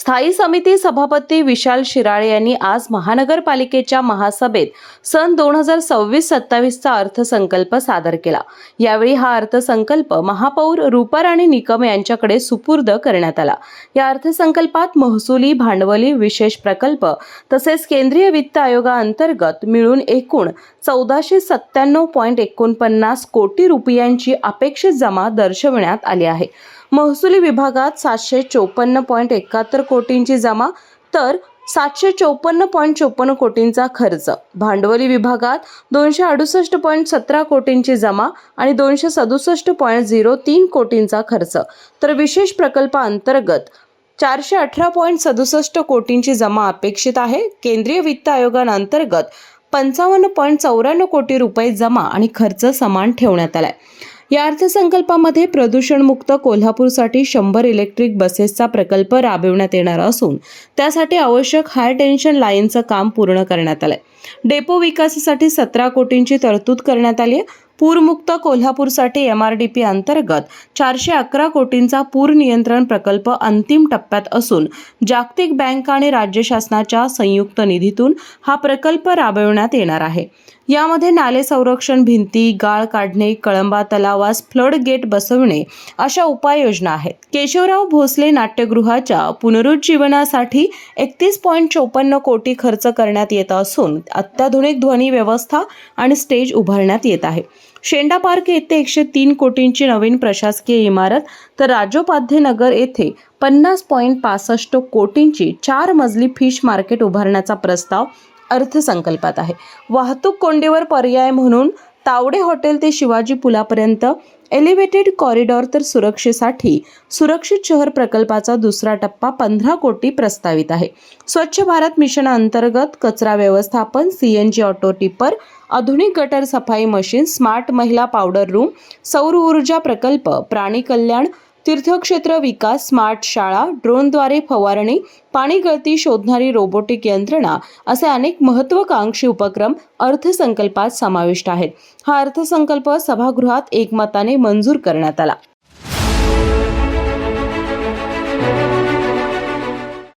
स्थायी समिती सभापती विशाल शिराळे यांनी आज महानगरपालिकेच्या महासभेत सन 2026-27 चा अर्थसंकल्प सादर केला। यावेळी हा अर्थसंकल्प महापौर रूपाराणी निकम यांच्याकडे सुपूर्द करण्यात आला। या अर्थसंकल्पात महसुली, भांडवली, विशेष प्रकल्प तसेच केंद्रीय वित्त आयोगाअंतर्गत मिळून एकूण 1497.49 कोटी रुपयांची अपेक्षित जमा दर्शविण्यात आली आहे। महसुली विभागात 754.71 कोटींची जमा तर 754.54 कोटींचा खर्च, भांडवली विभागात 268.17 कोटींची जमा आणि 267.03 कोटींचा खर्च, तर विशेष प्रकल्पाअंतर्गत 418.67 कोटींची जमा अपेक्षित आहे। केंद्रीय वित्त आयोगाअंतर्गत 55.94 कोटी रुपये जमा आणि खर्च समान ठेवण्यात आलाय। या अर्थसंकल्पामध्ये प्रदूषणमुक्त कोल्हापूरसाठी 100 इलेक्ट्रिक बसेसचा प्रकल्प राबविण्यात येणार असून त्यासाठी आवश्यक हाय टेन्शन लाईनचं काम पूर्ण करण्यात आलंय। डेपो विकासासाठी 17 कोटींची तरतूद करण्यात आली आहे। पूरमुक्त कोल्हापूरसाठी MRDP अंतर्गत 411 कोटींचा पूर नियंत्रण प्रकल्प अंतिम टप्प्यात असून जागतिक बँक आणि राज्य शासनाच्या संयुक्त निधीतून हा प्रकल्प राबविण्यात येणार आहे। यामध्ये नाले संरक्षण, भिंती, गाळ काढणे, कळंबा तलावास फ्लड गेट बसविणे अशा उपाययोजना आहेत। केशवराव भोसले नाट्यगृहाच्या पुनरुज्जीवनासाठी 31.54 कोटी खर्च करण्यात येत असून अत्याधुनिक ध्वनी व्यवस्था आणि स्टेज उभारण्यात येत आहे। शेंडा पार्क येथे 103 कोटींची नवीन प्रशासकीय इमारत तर राजोपाध्ये नगर येथे 50.65 कोटींची 4 मजली फिश मार्केट उभारण्याचा प्रस्ताव अर्थसंकल्पात आहे। वाहतूक कोंडीवर पर्याय म्हणून तावडे हॉटेल ते शिवाजी पुलापर्यंत एलिव्हेटेड कॉरिडॉर तर सुरक्षेसाठी सुरक्षित शहर प्रकल्पाचा दुसरा टप्पा 15 कोटी प्रस्तावित आहे। स्वच्छ भारत मिशन अंतर्गत कचरा व्यवस्थापन, CNG ऑटो टिपर, आधुनिक गटर सफाई मशीन, स्मार्ट महिला पावडर रूम, सौर ऊर्जा प्रकल्प, प्राणी कल्याण, तीर्थक्षेत्र विकास, स्मार्ट शाळा, ड्रोनद्वारे फवारणी, पाणी गळती शोधणारी रोबोटिक यंत्रणा असे अनेक महत्त्वाकांक्षी उपक्रम अर्थसंकल्पात समाविष्ट आहेत। हा अर्थसंकल्प सभागृहात एकमताने मंजूर करण्यात आला।